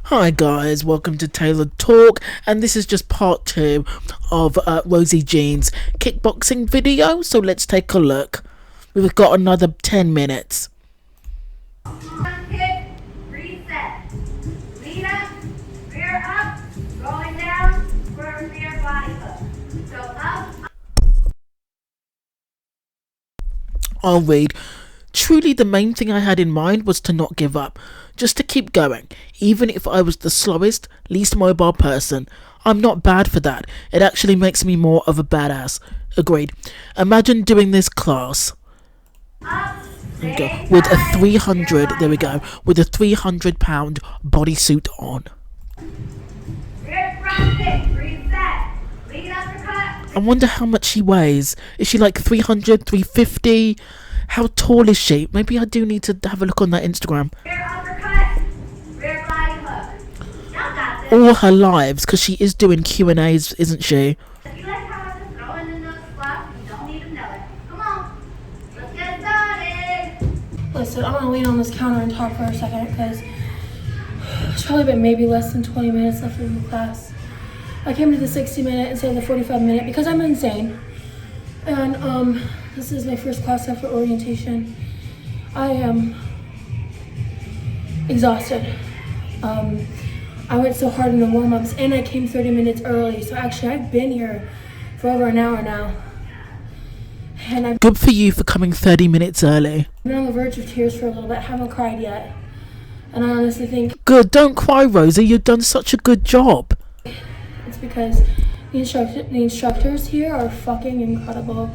Hi guys, welcome to Tailored Talk, and this is just part 2 of Rosie Jean's kickboxing video, so let's take a look. We've got another 10 minutes. Kick, reset. Lead up, rear up, rolling down for a rear body hook. So up. I'll read. Truly the main thing I had in mind was to not give up, just to keep going, even if I was the slowest, least mobile person. I'm not bad for that, it actually makes me more of a badass. Agreed. Imagine doing this class there we go, with a 300, there we go, with a 300-pound bodysuit on. Rear front kick, reset. Lead uppercut. I wonder how much she weighs. Is she like 300, 350? How tall is she? Maybe I do need to have a look on that Instagram. Rear uppercut, rear body hook. Y'all got this. All her lives, because she is doing Q&As, isn't she? If you like how I just throw in the notes spot, you don't need to know it. Come on, let's get started. Listen, I'm gonna lean on this counter and talk for a second because it's probably been maybe less than 20 minutes left in the class. I came to the 60-minute instead of the 45-minute because I'm insane. And this is my first class after orientation. I am exhausted. I went so hard in the warm-ups and I came 30 minutes early. So actually I've been here for over an hour now. And I've Good for you for coming 30 minutes early. been on the verge of tears for a little bit. Haven't cried yet. And I honestly think Good, don't cry, Rosie. You've done such a good job. it's because the instructors here are fucking incredible.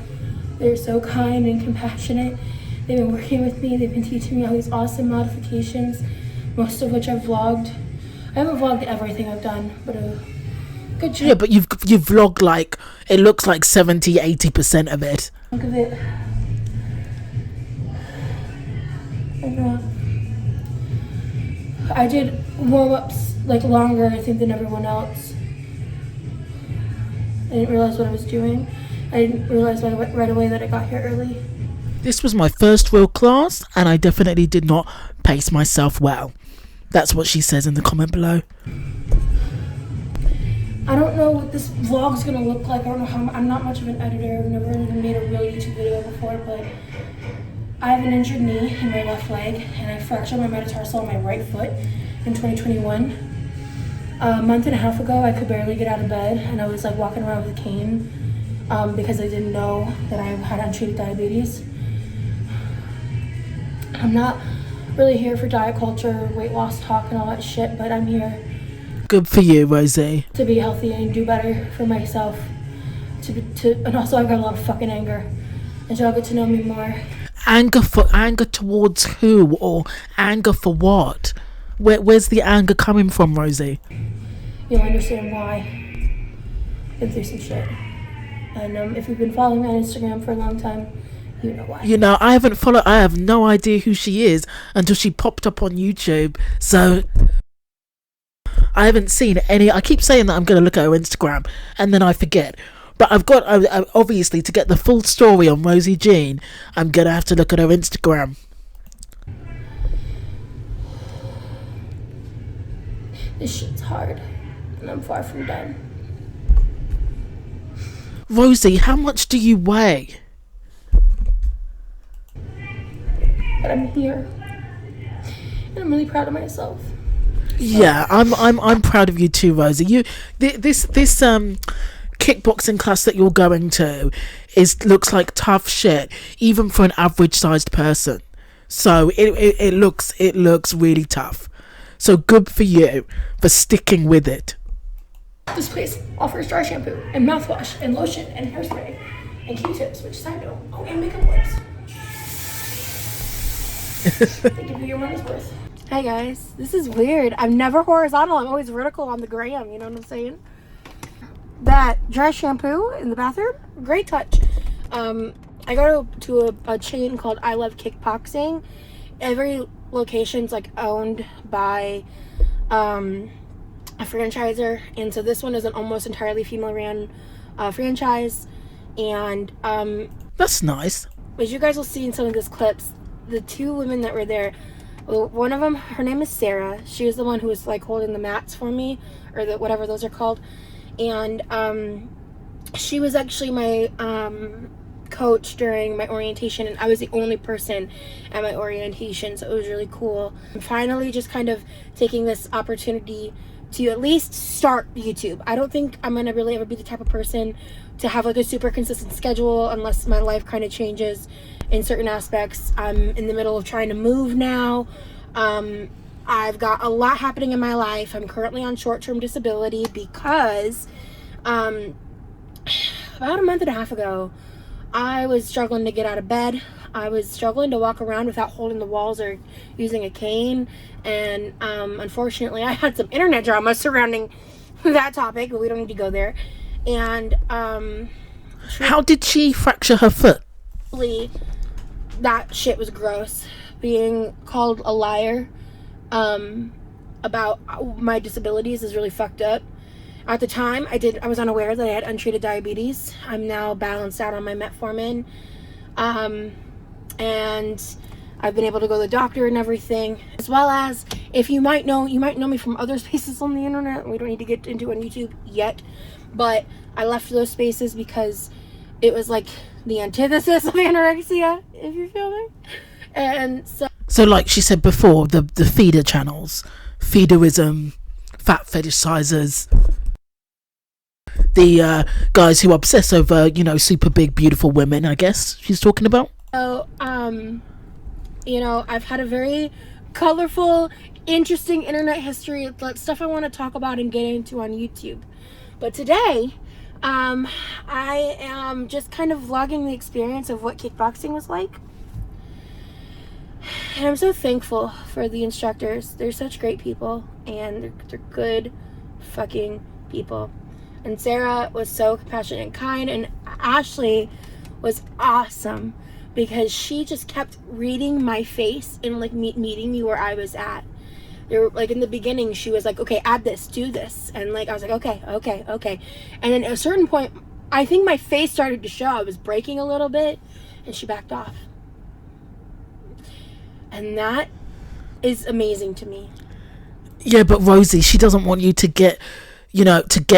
They're so kind and compassionate. They've been working with me. They've been teaching me all these awesome modifications, most of which I've vlogged. I haven't vlogged everything I've done, but a good Yeah, chunk but you've vlogged like, it looks like 70-80% of it. of it. And, I did warm-ups like longer, I think, than everyone else. I didn't realize what I was doing. I didn't realize right away that I got here early. This was my first real class, and I definitely did not pace myself well. That's what she says in the comment below. I don't know what this vlog's gonna look like. I don't know how. I'm not much of an editor. I've never even made a real YouTube video before, but I have an injured knee in my left leg, and I fractured my metatarsal on my right foot in 2021. A month and a half ago, I could barely get out of bed, and I was like walking around with a cane because I didn't know that I had untreated diabetes. I'm not really here for diet culture, weight loss talk, and all that shit, but I'm here Good for you, Rosie. to be healthy and do better for myself. And also I've got a lot of fucking anger, and y'all get to know me more. Anger towards who, or anger for what? Where's the anger coming from, Rosie? You'll understand why. Been through some shit. And if you've been following me on Instagram for a long time, you know why. You know, I have no idea who she is until she popped up on YouTube, so I haven't seen any. I keep saying that I'm going to look at her Instagram, and then I forget. But I obviously, to get the full story on Rosie Jean, I'm going to have to look at her Instagram. This shit's hard, and I'm far from done. Rosie, how much do you weigh? But I'm here, and I'm really proud of myself. Yeah, I'm proud of you too, Rosie. This kickboxing class that you're going to looks like tough shit, even for an average sized person. So it looks really tough. So good for you for sticking with it. This place offers dry shampoo and mouthwash and lotion and hairspray and Q-tips, which side note, oh, and makeup wipes. They give you your money's worth. Hi guys, this is weird. I'm never horizontal, I'm always vertical on the gram, you know what I'm saying? That dry shampoo in the bathroom, great touch. I go to a chain called I Love Kickboxing. Every location's like owned by a franchiser, and so this one is an almost entirely female ran franchise. And That's nice. as you guys will see in some of these clips, the two women that were there, Well, one of them, her name is Sarah. She was the one who was like holding the mats for me, or the whatever those are called. And she was actually my coach during my orientation, and I was the only person at my orientation, so it was really cool. I'm finally just kind of taking this opportunity to at least start YouTube. I don't think I'm gonna really ever be the type of person to have like a super consistent schedule unless my life kind of changes in certain aspects. I'm in the middle of trying to move now. I've got a lot happening in my life. I'm currently on short-term disability because about a month and a half ago, I was struggling to get out of bed. I was struggling to walk around without holding the walls or using a cane. And unfortunately, I had some internet drama surrounding that topic, but we don't need to go there. And How did she fracture her foot? that shit was gross. Being called a liar about my disabilities is really fucked up. At the time, I was unaware that I had untreated diabetes. I'm now balanced out on my metformin. And I've been able to go to the doctor and everything. As well as, if you might know me from other spaces on the internet. We don't need to get into on YouTube yet. But I left those spaces because it was like the antithesis of anorexia, if you feel me. And So like she said before, the feeder channels, feederism, fat fetishizers, the guys who obsess over, super big, beautiful women, I guess she's talking about. So, I've had a very colorful, interesting internet history. That's stuff I want to talk about and get into on YouTube. But today, I am just kind of vlogging the experience of what kickboxing was like. And I'm so thankful for the instructors. They're such great people, and they're good fucking people. And Sarah was so compassionate and kind, and Ashley was awesome because she just kept reading my face and like meeting me where I was at. There, like in the beginning, she was like, "Okay, add this, do this," and like I was like, "Okay," and then at a certain point, I think my face started to show. I was breaking a little bit, and she backed off, and that is amazing to me. Yeah, but Rosie, she doesn't want you to get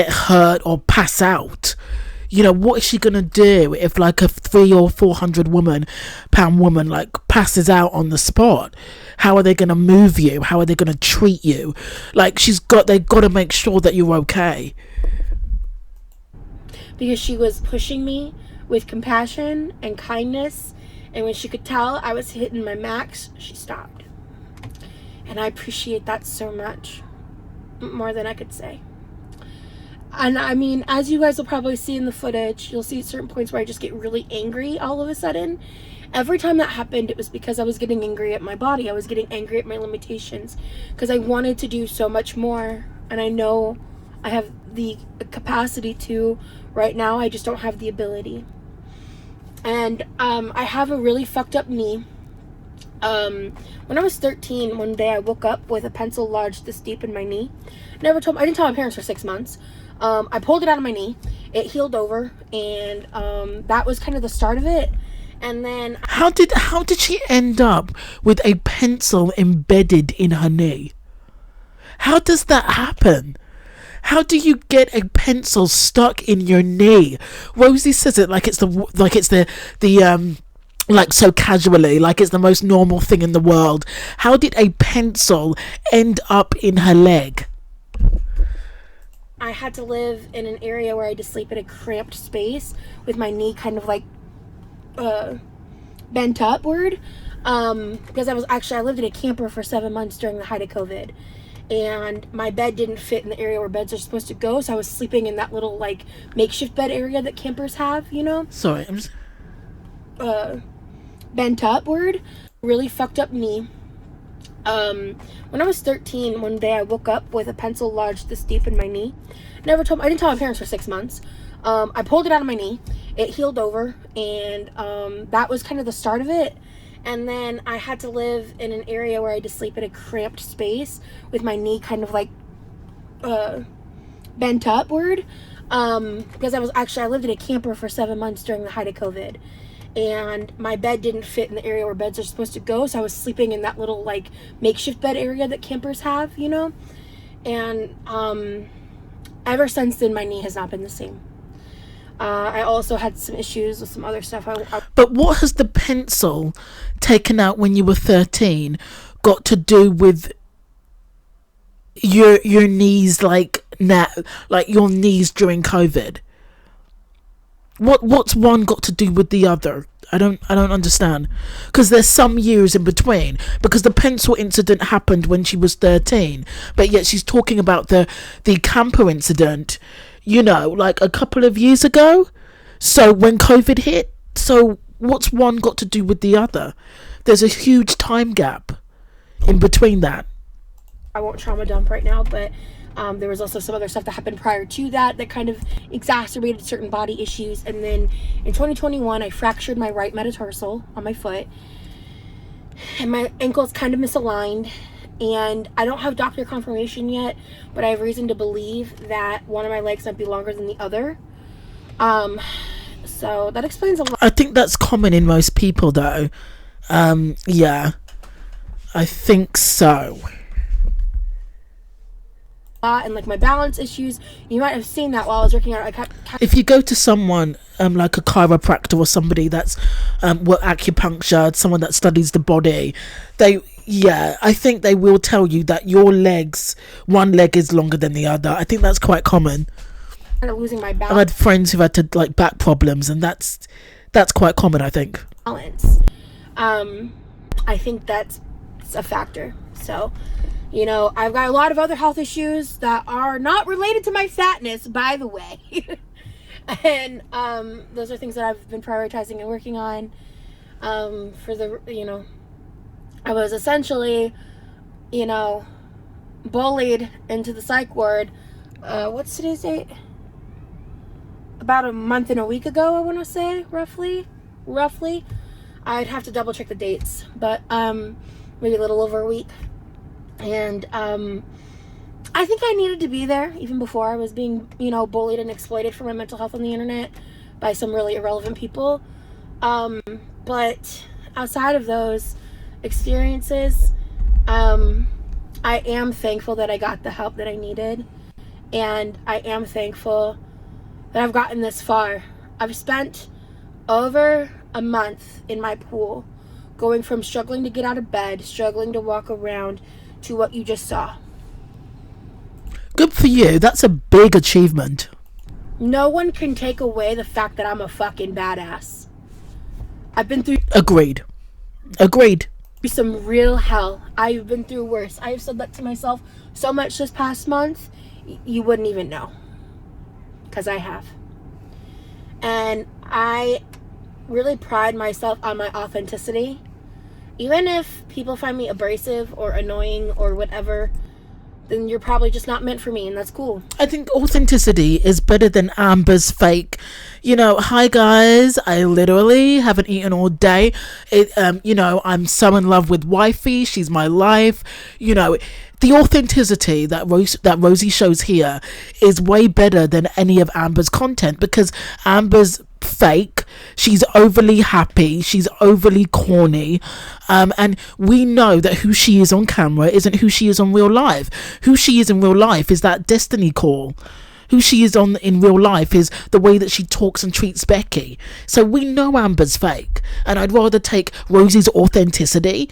hurt or pass out. What is she gonna do if like a 300 or 400 pound woman like passes out on the spot? How are they gonna move you? How are they gonna treat you? Like they've got to make sure that you're okay. Because she was pushing me with compassion and kindness, and when she could tell I was hitting my max, she stopped. And I appreciate that so much, more than I could say. And I mean, as you guys will probably see in the footage, you'll see certain points where I just get really angry all of a sudden. Every time that happened, it was because I was getting angry at my body. I was getting angry at my limitations because I wanted to do so much more. And I know I have the capacity to. Right now, I just don't have the ability. And I have a really fucked up knee. When I was 13, one day I woke up with a pencil lodged this deep in my knee. I didn't tell my parents for 6 months. I pulled it out of my knee. It healed over, and that was kind of the start of it. And then How did she end up with a pencil embedded in her knee? How does that happen? How do you get a pencil stuck in your knee? Rosie says it like it's so casually, like it's the most normal thing in the world. How did a pencil end up in her leg? I had to live in an area where I had to sleep in a cramped space with my knee kind of like bent upward, because I lived in a camper for 7 months during the height of COVID, and my bed didn't fit in the area where beds are supposed to go, so I was sleeping in that little like makeshift bed area that campers have, Sorry, I'm just... bent upward, really fucked up knee. When I was 13, one day I woke up with a pencil lodged this deep in my knee. I didn't tell my parents for 6 months. I pulled it out of my knee. It healed over, and that was kind of the start of it. And then I had to live in an area where I had to sleep in a cramped space with my knee kind of like bent upward, because I lived in a camper for 7 months during the height of COVID, and my bed didn't fit in the area where beds are supposed to go, so I was sleeping in that little like makeshift bed area that campers have, you know. And ever since then, my knee has not been the same. I also had some issues with some other stuff. But what has the pencil taken out when you were 13 got to do with your knees, like now, like your knees during COVID? What's one got to do with the other? I don't understand, because there's some years in between, because the pencil incident happened when she was 13, but yet she's talking about the camper incident, you know, like a couple of years ago. So when COVID hit, so what's one got to do with the other? There's a huge time gap in between that. I won't trauma dump right now, but there was also some other stuff that happened prior to that that kind of exacerbated certain body issues. And then in 2021, I fractured my right metatarsal on my foot, and my ankle's kind of misaligned. And I don't have doctor confirmation yet, but I have reason to believe that one of my legs might be longer than the other. So that explains a lot. I think that's common in most people, though. Yeah, I think so. And like my balance issues, you might have seen that while I was working out. If you go to someone like a chiropractor or somebody that's acupuncture, someone that studies the body, I think they will tell you that your legs, one leg is longer than the other. I think that's quite common. Kind of losing my balance. I've had friends who've had to like back problems, and that's quite common, I think. Balance. I think that's a factor. So, you know, I've got a lot of other health issues that are not related to my fatness, by the way. And those are things that I've been prioritizing and working on. For the, you know, I was essentially, you know, bullied into the psych ward. What's today's date? About a month and a week ago, I want to say, roughly. I'd have to double check the dates, but maybe a little over a week. And I think I needed to be there even before I was being, you know, bullied and exploited for my mental health on the internet by some really irrelevant people. But outside of those experiences, I am thankful that I got the help that I needed, and I am thankful that I've gotten this far. I've spent over a month in my pool, going from struggling to get out of bed, struggling to walk around, to what you just saw. Good for you. That's a big achievement. No one can take away the fact that I'm a fucking badass. I've been through Agreed. some real hell. I've been through worse. I have said that to myself so much this past month, you wouldn't even know. Because I have. And I really pride myself on my authenticity. Even if people find me abrasive or annoying or whatever, then you're probably just not meant for me, and that's cool. I think authenticity is better than Amber's fake. You know, hi guys, I literally haven't eaten all day. You know, I'm so in love with wifey. She's my life. You know, the authenticity that Rosie shows here is way better than any of Amber's content, because Amber's fake, she's overly happy, she's overly corny, and we know that who she is on camera isn't who she is on real life. Who she is in real life is that destiny call. Who she is in real life is the way that she talks and treats Becky. So we know Amber's fake, and I'd rather take Rosie's authenticity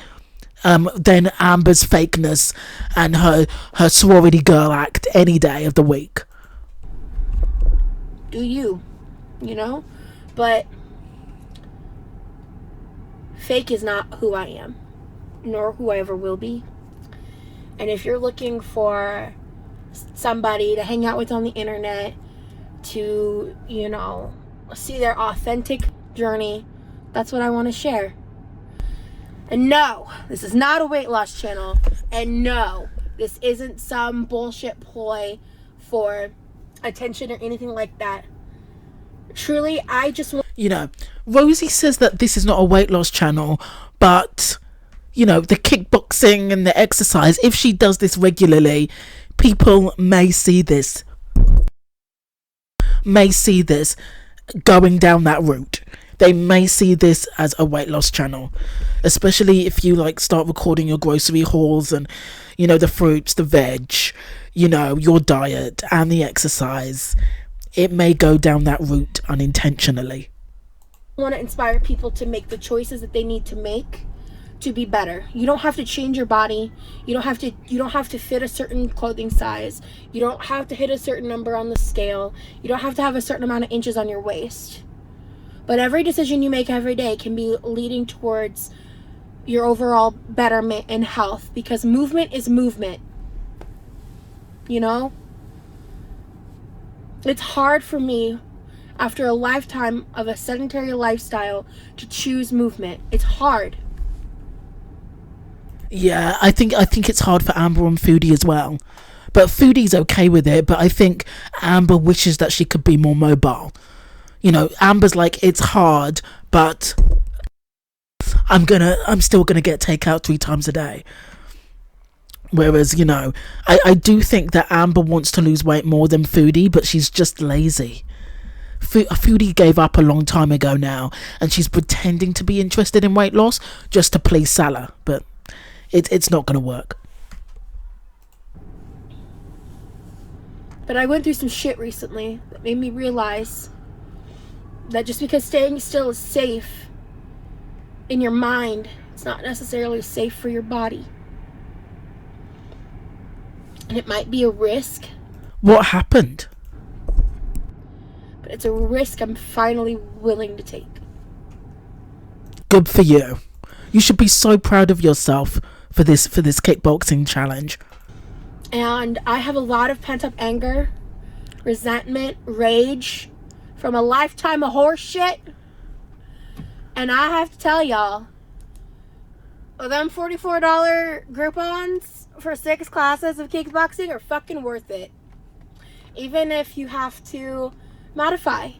than Amber's fakeness and her sorority girl act any day of the week. Do you know? But fake is not who I am, nor who I ever will be. And if you're looking for somebody to hang out with on the internet, to, you know, see their authentic journey, that's what I want to share. And no, this is not a weight loss channel. And no, this isn't some bullshit ploy for attention or anything like that. Truly, I just want... You know, Rosie says that this is not a weight loss channel, but, you know, the kickboxing and the exercise, if she does this regularly, people may see this going down that route. they may see this as a weight loss channel, especially if you like start recording your grocery hauls and, you know, the fruits, the veg, you know, your diet and the exercise. It may go down that route unintentionally. I want to inspire people to make the choices that they need to make to be better. You don't have to change your body. You don't have to fit a certain clothing size. You don't have to hit a certain number on the scale. You don't have to have a certain amount of inches on your waist. But every decision you make every day can be leading towards your overall betterment and health, because movement is movement. You know? It's hard for me after a lifetime of a sedentary lifestyle to choose movement. It's hard. Yeah, I think it's hard for Amber and Foodie as well. But Foodie's okay with it, but I think Amber wishes that she could be more mobile. You know, Amber's like, it's hard, but I'm still gonna get takeout 3 times a day. Whereas, you know, I do think that Amber wants to lose weight more than Foodie, but she's just lazy. Foodie gave up a long time ago now, and she's pretending to be interested in weight loss just to please Salah, but it's not going to work. But I went through some shit recently that made me realize that just because staying still is safe in your mind, it's not necessarily safe for your body. And it might be a risk. What happened? But it's a risk I'm finally willing to take. Good for you. You should be so proud of yourself for this kickboxing challenge. And I have a lot of pent-up anger, resentment, rage from a lifetime of horse shit. And I have to tell y'all, them $44 Groupons for 6 classes of kickboxing are fucking worth it. Even if you have to modify.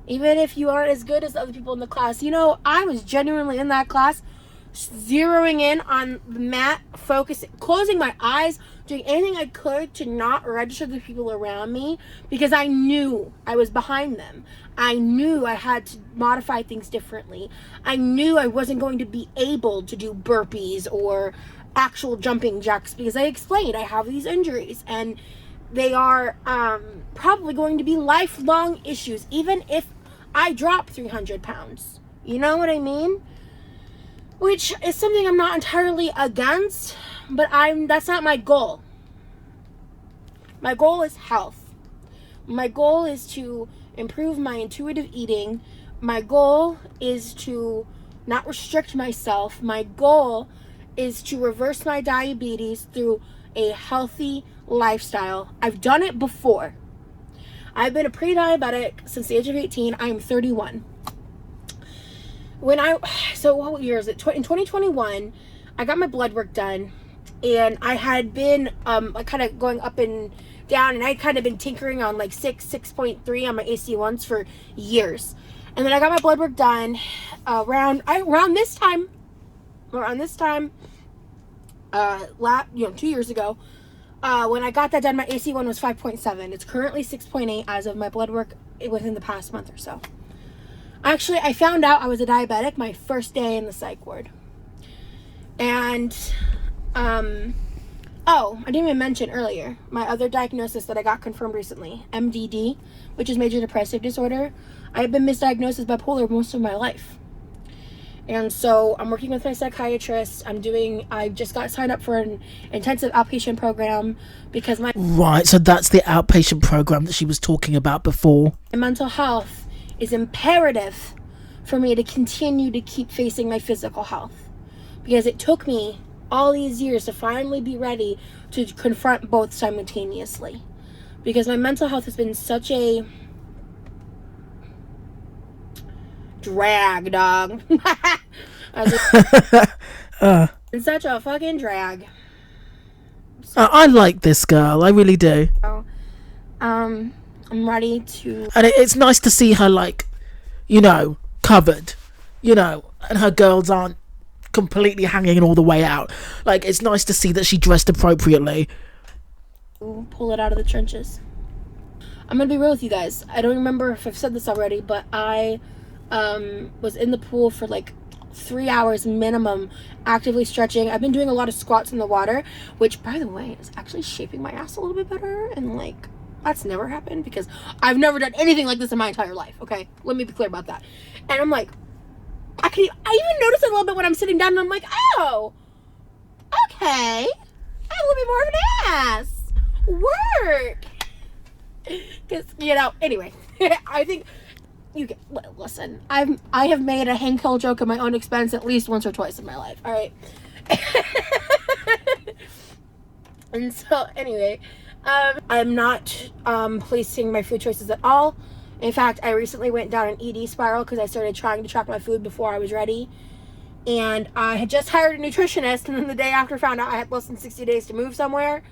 Even if you aren't as good as other people in the class. You know, I was genuinely in that class zeroing in on the mat, focusing, closing my eyes, doing anything I could to not register the people around me, because I knew I was behind them. I knew I had to modify things differently. I knew I wasn't going to be able to do burpees or actual jumping jacks, because I explained I have these injuries and they are probably going to be lifelong issues, even if I drop 300 pounds. You know what I mean? Which is something I'm not entirely against, but that's not my goal. My goal is health. My goal is to improve my intuitive eating. My goal is to not restrict myself. My goal is to reverse my diabetes through a healthy lifestyle. I've done it before. I've been a pre-diabetic since the age of 18. I am 31. So what year is it? In 2021, I got my blood work done, and I had been kind of going up and down, and I had kind of been tinkering on like 6.3 on my AC1s for years. And then I got my blood work done around this time, 2 years ago. When I got that done, my AC1 was 5.7. It's currently 6.8 as of my blood work within the past month or so. Actually, I found out I was a diabetic my first day in the psych ward. And, I didn't even mention earlier, my other diagnosis that I got confirmed recently, MDD, which is major depressive disorder. I've been misdiagnosed as bipolar most of my life. And so I'm working with my psychiatrist. I just got signed up for an intensive outpatient program because Right, so that's the outpatient program that she was talking about before. My mental health is imperative for me to continue to keep facing my physical health, because it took me all these years to finally be ready to confront both simultaneously, because my mental health has been such a drag, dog. It's such a fucking drag. I like this girl, I really do. I'm ready to... And it's nice to see her, like, you know, covered, you know, and her girls aren't completely hanging all the way out. Like, it's nice to see that she dressed appropriately. Pull it out of the trenches. I'm gonna be real with you guys. I don't remember if I've said this already, but I was in the pool for like 3 hours minimum, actively stretching. I've been doing a lot of squats in the water, which, by the way, is actually shaping my ass a little bit better. And like, that's never happened because I've never done anything like this in my entire life. Okay, let me be clear about that. And I'm like, I even notice it a little bit when I'm sitting down, and I'm like, oh, okay, I have a little bit more of an ass. Work. Because, you know, anyway, I think you get, listen, I have made a Hank Hill joke at my own expense at least once or twice in my life. All right. And so anyway, I'm not policing my food choices at all. In fact, I recently went down an ED spiral because I started trying to track my food before I was ready. And I had just hired a nutritionist, and then the day after found out I had less than 60 days to move somewhere.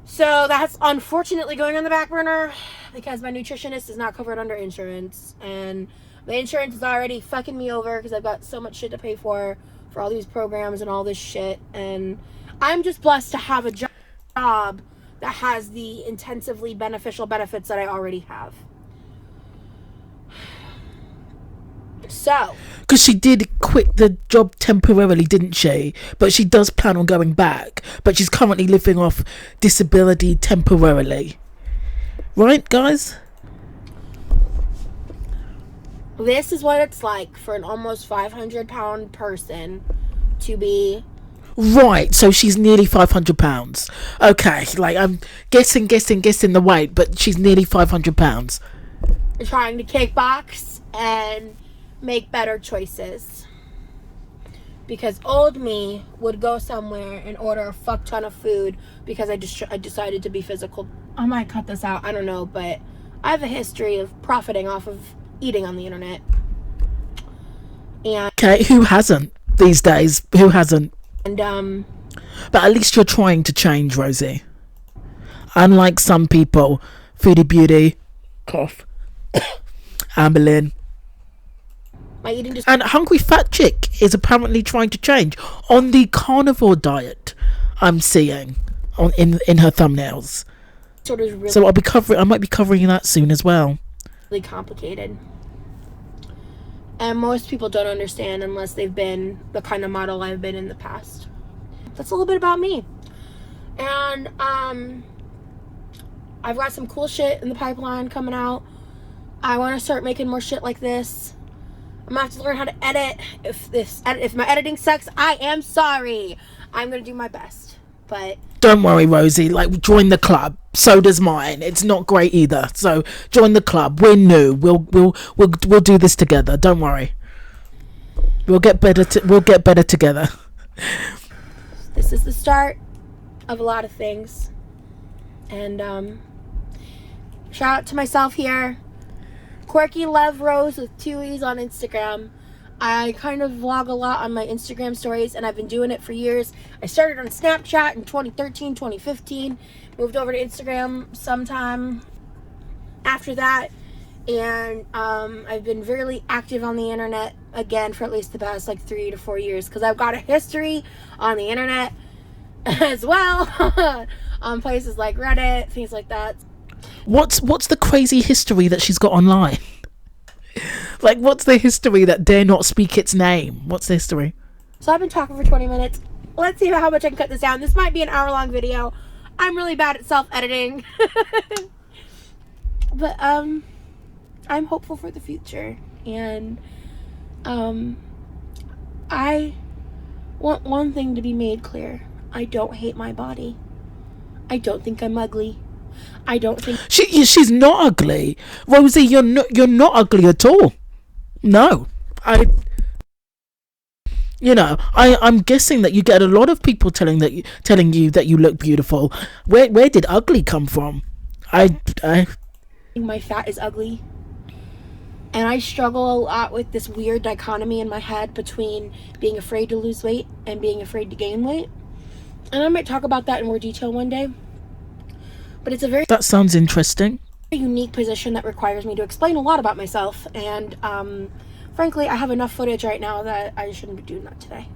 So that's unfortunately going on the back burner because my nutritionist is not covered under insurance, and the insurance is already fucking me over because I've got so much shit to pay for all these programs and all this shit. And I'm just blessed to have a job that has the intensively beneficial benefits that I already have. So, because she did quit the job temporarily, didn't she? But she does plan on going back. But she's currently living off disability temporarily. Right, guys? This is what it's like for an almost 500-pound person to be... Right, so she's nearly 500 pounds. Okay, like, I'm guessing the weight, but she's nearly 500 pounds. Trying to kickbox and make better choices, because old me would go somewhere and order a fuck ton of food because I decided to be physical. I might cut this out, I don't know, but I have a history of profiting off of eating on the internet. And okay, who hasn't these days? Who hasn't? And but at least you're trying to change, Rosie. Unlike some people, Foodie Beauty, cough, Amberlynn, my eating and Hungry Fat Chick is apparently trying to change on the carnivore diet. I'm seeing on in her thumbnails. really, so I might be covering that soon as well. Really complicated, and most people don't understand unless they've been the kind of model I've been in the past. That's a little bit about me, and I've got some cool shit in the pipeline coming out. I want to start making more shit like this. I'm gonna have to learn how to edit. If my editing sucks, I am sorry. I'm gonna do my best, but don't worry, Rosie. Like, join the club. So does mine. It's not great either. So join the club. We're new. We'll do this together. Don't worry. We'll get better. We'll get better together. This is the start of a lot of things, and shout out to myself here. Quirky Love Rose with 2 E's on Instagram. I kind of vlog a lot on my Instagram stories, and I've been doing it for years. I started on Snapchat in 2013, 2015. Moved over to Instagram sometime after that. And I've been really active on the internet again for at least the past like 3 to 4 years, because I've got a history on the internet as well. On places like Reddit, things like that. What's the crazy history that she's got online? Like, what's the history that dare not speak its name? What's the history? So I've been talking for 20 minutes. Let's see how much I can cut this down. This might be an hour-long video. I'm really bad at self-editing. But, I'm hopeful for the future. And, I want one thing to be made clear. I don't hate my body. I don't think I'm ugly. I don't think she's not ugly, Rosie. You're not ugly at all. No, I'm guessing that you get a lot of people telling you that you look beautiful. Where did ugly come from? I my fat is ugly, and I struggle a lot with this weird dichotomy in my head between being afraid to lose weight and being afraid to gain weight. And I might talk about that in more detail one day. But it's that sounds interesting. Unique position that requires me to explain a lot about myself, and frankly, I have enough footage right now that I shouldn't be doing that today.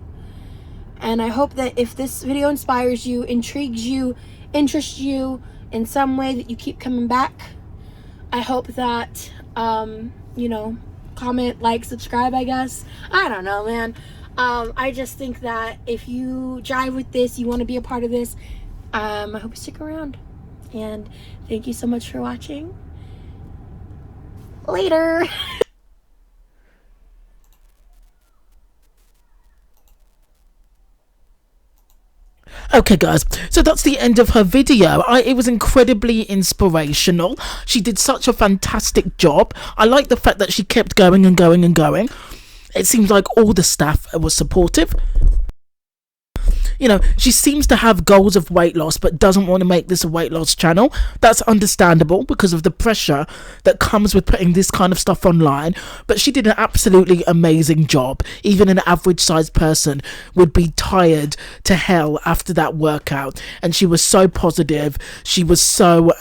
And I hope that if this video inspires you, intrigues you, interests you in some way, that you keep coming back. I hope that comment, like, subscribe, I guess. I don't know, man. I just think that if you jive with this, you want to be a part of this, I hope you stick around. And thank you so much for watching. Later. Okay guys, so that's the end of her video. It was incredibly inspirational. She did such a fantastic job. I like the fact that she kept going and going and going. It seems like all the staff was supportive. You know, she seems to have goals of weight loss but doesn't want to make this a weight loss channel. That's understandable because of the pressure that comes with putting this kind of stuff online, but she did an absolutely amazing job. Even an average sized person would be tired to hell after that workout, and she was so positive. She was so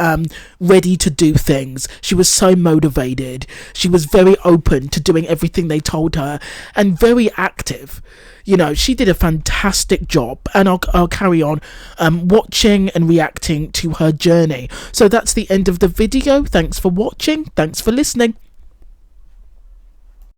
ready to do things. She was so motivated. She was very open to doing everything they told her and very active. You know, she did a fantastic job, and I'll carry on watching and reacting to her journey. So that's the end of the video. Thanks for watching. Thanks for listening.